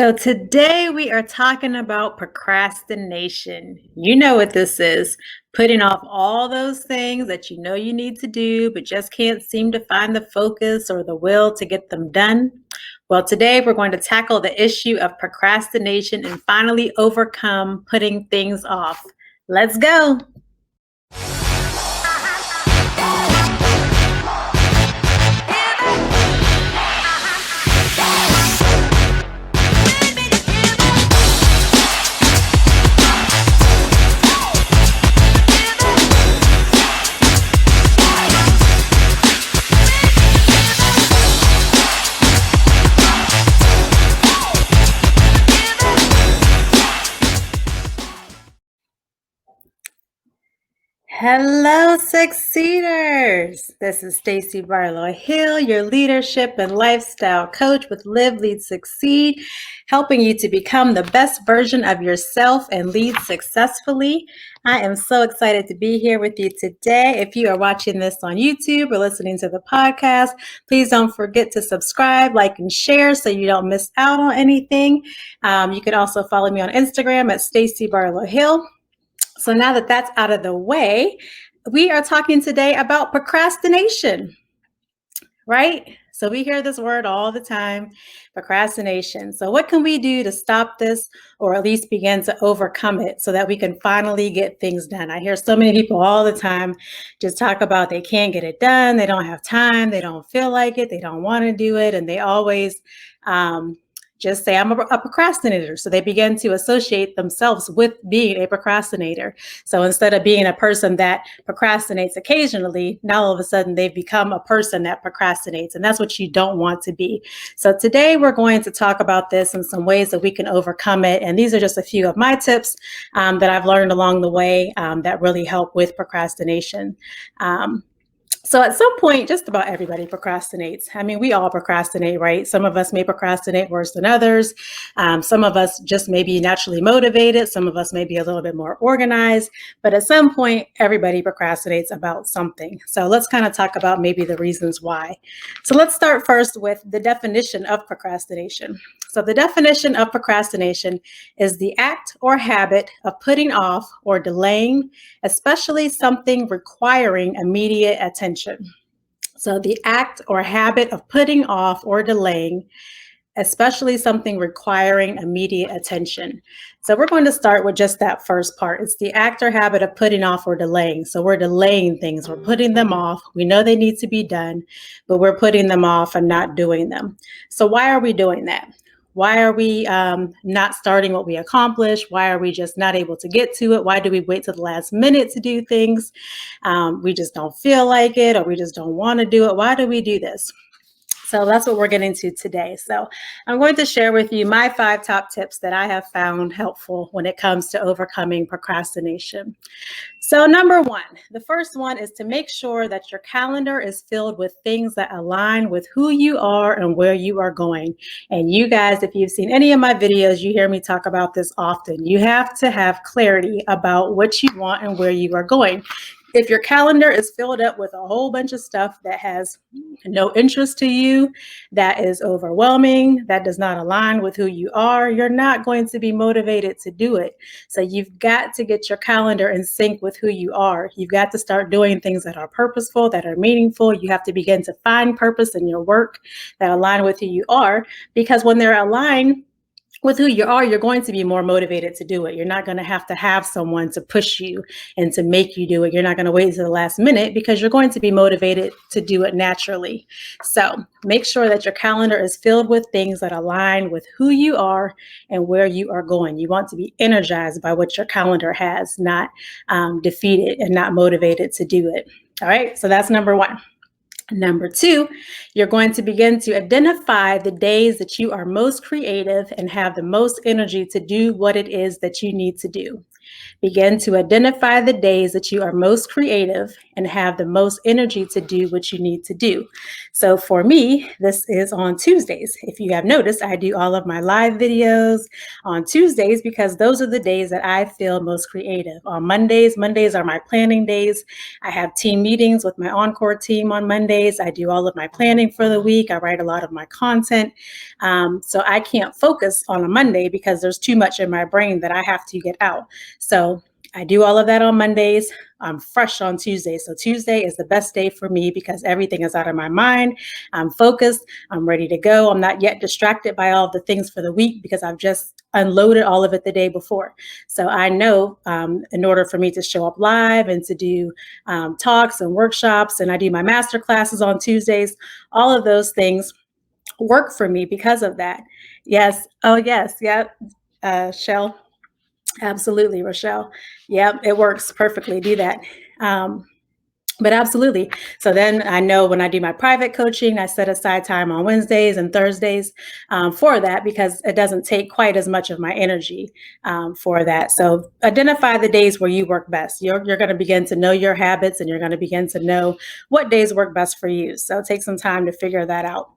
So today we are talking about procrastination. You know what this is, putting off all those things that you know you need to do, but just can't seem to find the focus or the will to get them done. Well, today we're going to tackle the issue of procrastination and finally overcome putting things off. Let's go. Hello, Succeeders! This is Stacy Barlow Hill, your leadership and lifestyle coach with Live, Lead, Succeed, helping you to become the best version of yourself and lead successfully. I am so excited to be here with you today. If you are watching this on YouTube or listening to the podcast, please don't forget to subscribe, like, and share so you don't miss out on anything. You can also follow me on Instagram at Stacy Barlow Hill. So now that that's out of the way, we are talking today about procrastination, right? So we hear this word all the time, procrastination. So what can we do to stop this or at least begin to overcome it so that we can finally get things done? I hear so many people all the time just talk about they can't get it done, they don't have time, they don't feel like it, they don't want to do it, and they always just say, I'm a procrastinator. So they begin to associate themselves with being a procrastinator. So instead of being a person that procrastinates occasionally, now all of a sudden they've become a person that procrastinates. And that's what you don't want to be. So today we're going to talk about this and some ways that we can overcome it. And these are just a few of my tips that I've learned along the way that really help with procrastination. So at some point, just about everybody procrastinates. I mean, we all procrastinate, right? Some of us may procrastinate worse than others. Some of us just may be naturally motivated. Some of us may be a little bit more organized. But at some point, everybody procrastinates about something. So let's kind of talk about maybe the reasons why. So let's start first with the definition of procrastination. So the definition of procrastination is the act or habit of putting off or delaying, especially something requiring immediate attention. So the act or habit of putting off or delaying, especially something requiring immediate attention. So we're going to start with just that first part. It's the act or habit of putting off or delaying. So we're delaying things, we're putting them off. We know they need to be done, but we're putting them off and not doing them. So why are we doing that? Why are we not starting what we accomplished? Why are we just not able to get to it? Why do we wait till the last minute to do things? We just don't feel like it, or we just don't want to do it. Why do we do this? So that's what we're getting to today. So I'm going to share with you my 5 top tips that I have found helpful when it comes to overcoming procrastination. So number 1, the first one is to make sure that your calendar is filled with things that align with who you are and where you are going. And you guys, if you've seen any of my videos, you hear me talk about this often. You have to have clarity about what you want and where you are going. If your calendar is filled up with a whole bunch of stuff that has no interest to you, that is overwhelming, that does not align with who you are, you're not going to be motivated to do it. So you've got to get your calendar in sync with who you are. You've got to start doing things that are purposeful, that are meaningful. You have to begin to find purpose in your work that align with who you are, because when they're aligned with who you are, you're going to be more motivated to do it. You're not going to have someone to push you and to make you do it. You're not going to wait to the last minute because you're going to be motivated to do it naturally. So make sure that your calendar is filled with things that align with who you are and where you are going. You want to be energized by what your calendar has, not defeated and not motivated to do it. All right, so that's number 1. Number 2, you're going to begin to identify the days that you are most creative and have the most energy to do what it is that you need to do. Begin to identify the days that you are most creative and have the most energy to do what you need to do. So for me, this is on Tuesdays. If you have noticed, I do all of my live videos on Tuesdays because those are the days that I feel most creative. On Mondays are my planning days. I have team meetings with my Encore team on Mondays. I do all of my planning for the week. I write a lot of my content. So I can't focus on a Monday because there's too much in my brain that I have to get out. So I do all of that on Mondays. I'm fresh on Tuesday. So Tuesday is the best day for me because everything is out of my mind. I'm focused. I'm ready to go. I'm not yet distracted by all the things for the week because I've just unloaded all of it the day before. So I know in order for me to show up live and to do talks and workshops, and I do my master classes on Tuesdays, all of those things work for me because of that. Yes. Oh, yes. Yeah. Shell. Absolutely, Rochelle. Yep, it works perfectly. Do that. But absolutely. So then I know when I do my private coaching, I set aside time on Wednesdays and Thursdays for that because it doesn't take quite as much of my energy for that. So identify the days where you work best. You're going to begin to know your habits and you're going to begin to know what days work best for you. So take some time to figure that out.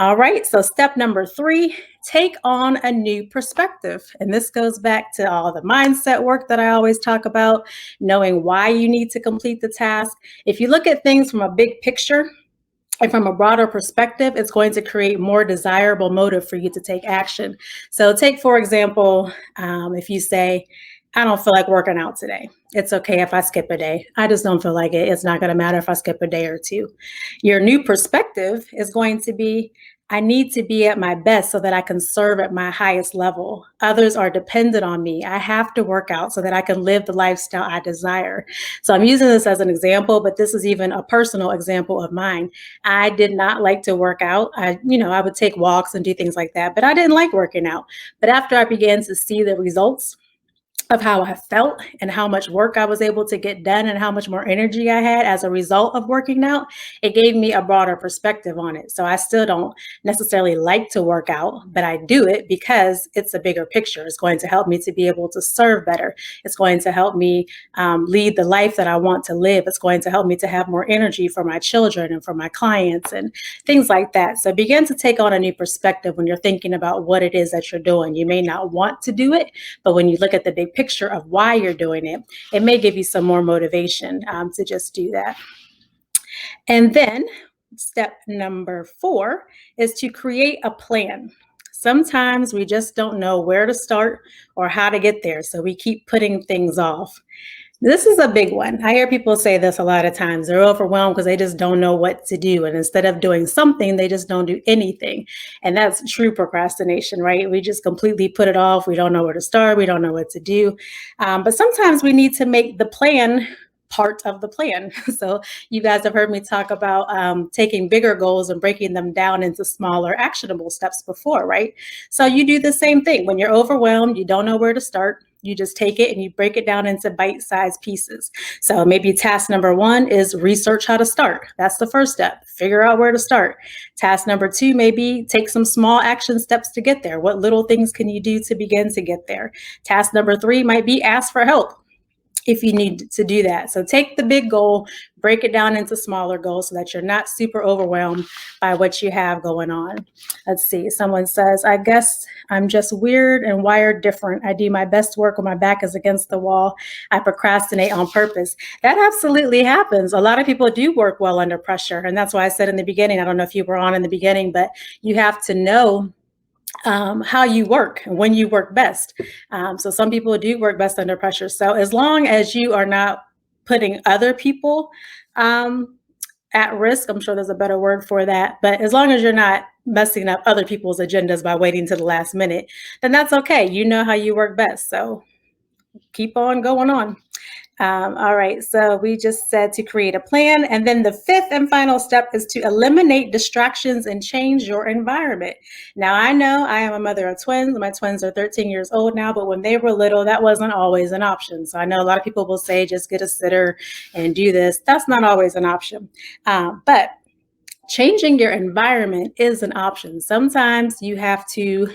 All right, so step number 3, take on a new perspective. And this goes back to all the mindset work that I always talk about, knowing why you need to complete the task. If you look at things from a big picture and from a broader perspective, it's going to create more desirable motive for you to take action. So take, for example, if you say, I don't feel like working out today. It's okay if I skip a day. I just don't feel like it. It's not going to matter if I skip a day or two. Your new perspective is going to be, I need to be at my best so that I can serve at my highest level. Others are dependent on me. I have to work out so that I can live the lifestyle I desire. So I'm using this as an example, but this is even a personal example of mine. I did not like to work out. I would take walks and do things like that, but I didn't like working out. But after I began to see the results of how I felt and how much work I was able to get done and how much more energy I had as a result of working out, it gave me a broader perspective on it. So I still don't necessarily like to work out, but I do it because it's a bigger picture. It's going to help me to be able to serve better. It's going to help me lead the life that I want to live. It's going to help me to have more energy for my children and for my clients and things like that. So begin to take on a new perspective when you're thinking about what it is that you're doing. You may not want to do it, but when you look at the big picture of why you're doing it, it may give you some more motivation to just do that. And then step number 4 is to create a plan. Sometimes we just don't know where to start or how to get there, so we keep putting things off. This is a big one. I hear people say this a lot of times. They're overwhelmed because they just don't know what to do. And instead of doing something, they just don't do anything. And that's true procrastination, right? We just completely put it off. We don't know where to start. We don't know what to do. But sometimes we need to make the plan part of the plan. So you guys have heard me talk about taking bigger goals and breaking them down into smaller actionable steps before, right? So you do the same thing. When you're overwhelmed, you don't know where to start, you just take it and you break it down into bite-sized pieces. So maybe task number 1 is research how to start. That's the first step. Figure out where to start. Task number 2, maybe take some small action steps to get there. What little things can you do to begin to get there? Task number 3 might be ask for help if you need to do that. So take the big goal, break it down into smaller goals so that you're not super overwhelmed by what you have going on. Let's see. Someone says, I guess I'm just weird and wired different. I do my best work when my back is against the wall. I procrastinate on purpose. That absolutely happens. A lot of people do work well under pressure. And that's why I said in the beginning, I don't know if you were on in the beginning, but you have to know how you work and when you work best. So some people do work best under pressure. So as long as you are not putting other people at risk, I'm sure there's a better word for that, but as long as you're not messing up other people's agendas by waiting to the last minute, then that's okay. You know how you work best. So keep on going on. All right, so we just said to create a plan. And then the 5th and final step is to eliminate distractions and change your environment. Now, I know I am a mother of twins. My twins are 13 years old now, but when they were little, that wasn't always an option. So I know a lot of people will say, just get a sitter and do this. That's not always an option. But changing your environment is an option. Sometimes you have to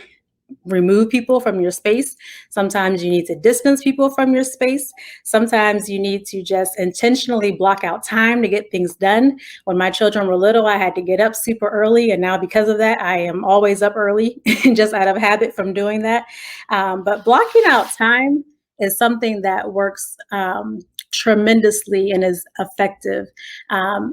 remove people from your space. Sometimes you need to distance people from your space. Sometimes you need to just intentionally block out time to get things done. When my children were little, I had to get up super early. And now because of that, I am always up early just out of habit from doing that. But blocking out time is something that works tremendously and is effective. Um,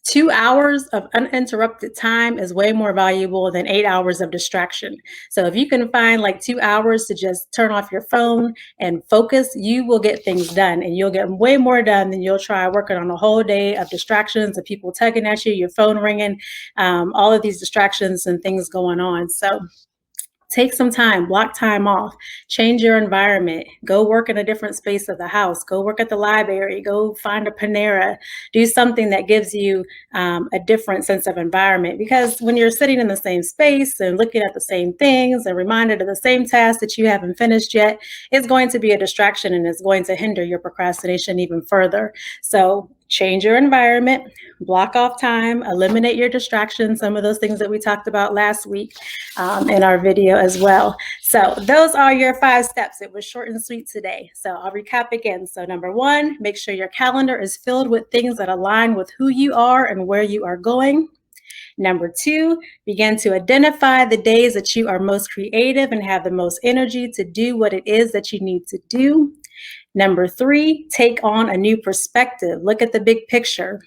2 hours of uninterrupted time is way more valuable than 8 hours of distraction. So if you can find like 2 hours to just turn off your phone and focus, you will get things done, and you'll get way more done than you'll try working on a whole day of distractions, of people tugging at you, your phone ringing, all of these distractions and things going on. So take some time, block time off, change your environment, go work in a different space of the house, go work at the library, go find a Panera, do something that gives you a different sense of environment. Because when you're sitting in the same space and looking at the same things and reminded of the same tasks that you haven't finished yet, it's going to be a distraction and it's going to hinder your procrastination even further. So change your environment, block off time, eliminate your distractions, some of those things that we talked about last week in our video as well. So those are your 5 steps. It was short and sweet today. So I'll recap again. So number 1, make sure your calendar is filled with things that align with who you are and where you are going. Number 2, begin to identify the days that you are most creative and have the most energy to do what it is that you need to do. Number 3, take on a new perspective. Look at the big picture.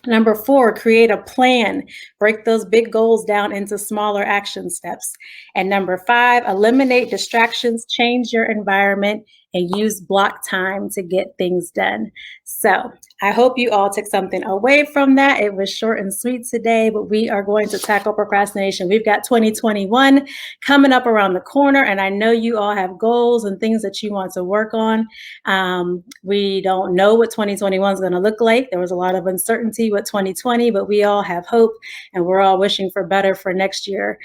Number 4, create a plan. Break those big goals down into smaller action steps. And number 5, eliminate distractions, change your environment, and use block time to get things done. So I hope you all took something away from that. It was short and sweet today, but we are going to tackle procrastination. We've got 2021 coming up around the corner, and I know you all have goals and things that you want to work on. We don't know what 2021 is going to look like. There was a lot of uncertainty with 2020, but we all have hope, and we're all wishing for better for next year.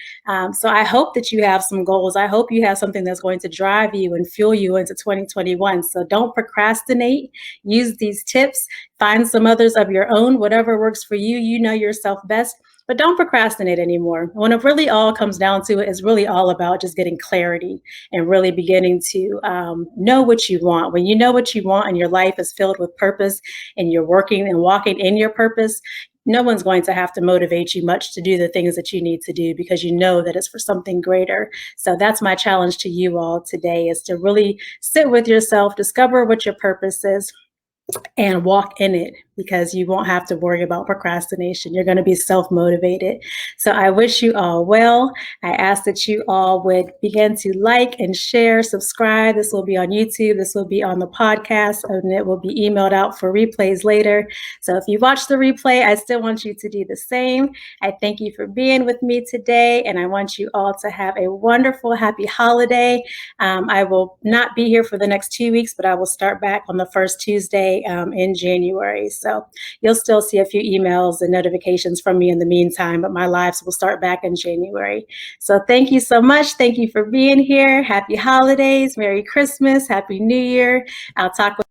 So I hope that you have some goals. I hope you have something that's going to drive you and fuel you into 2021. So don't procrastinate. Use these tips. Find some others of your own, whatever works for you. You know yourself best. But don't procrastinate anymore. When it really all comes down to it, it's really all about just getting clarity and really beginning to know what you want. When you know what you want and your life is filled with purpose and you're working and walking in your purpose, no one's going to have to motivate you much to do the things that you need to do because you know that it's for something greater. So that's my challenge to you all today, is to really sit with yourself, discover what your purpose is, and walk in it, because you won't have to worry about procrastination. You're going to be self-motivated. So I wish you all well. I ask that you all would begin to like and share, subscribe. This will be on YouTube. This will be on the podcast, and it will be emailed out for replays later. So if you watch the replay, I still want you to do the same. I thank you for being with me today, and I want you all to have a wonderful, happy holiday. I will not be here for the next 2 weeks, but I will start back on the first Tuesday in January. So you'll still see a few emails and notifications from me in the meantime, but my lives will start back in January. So thank you so much. Thank you for being here. Happy holidays. Merry Christmas. Happy New Year. I'll talk with